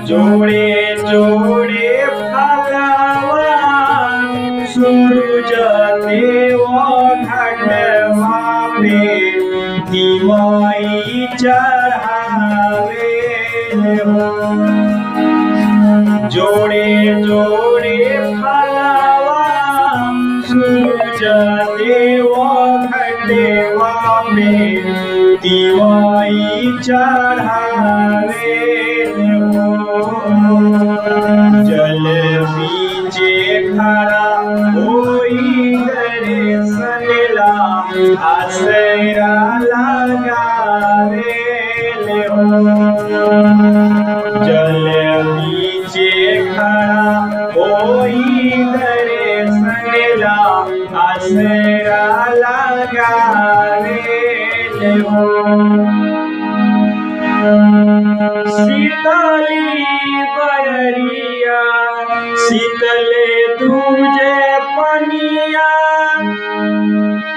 जोडे जोडे फलवा सूरज देव घाटवावे दिवाई चढ़ावे हो। जोडे जोडे फलवा सूरज देव घाटवावे दिवाई चढ़ावे हो। जल बीचे खड़ा होई दर्शनला आसरा लगावे हो। जल बीचे खड़ा होई दर्शनला आसरा लगावे हो। शीतली बयरिया शीतले तुझे पनिया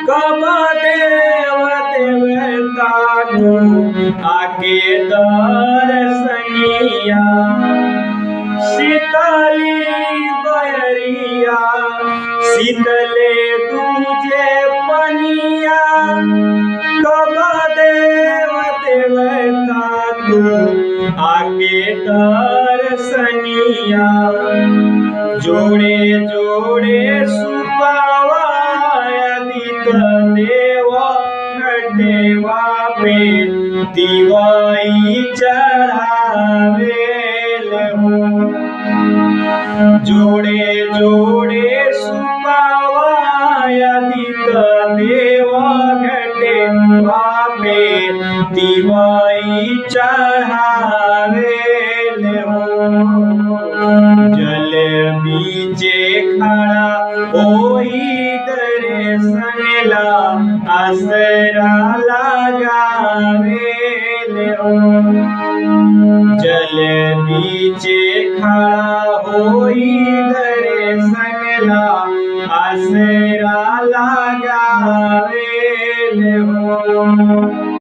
कब देव देवता को आके दर्शनिया। शीतली बयरिया शीतले तुझे पनिया कब देव देवता को आके दर्शनिया। जोड़े जोड़े सुपावा आदित्य देव घटेवा पे दिवाई चढ़ावे हो। जोड़े जोड़े सुपावा आदित्य देव घटेवा पे दिवाई चढ़ावे हो। जल बीचे खड़ा होई दर्शनला आसरा लगावे हो। जल बीचे खड़ा होई दर्शनला आसरा लगावे हो।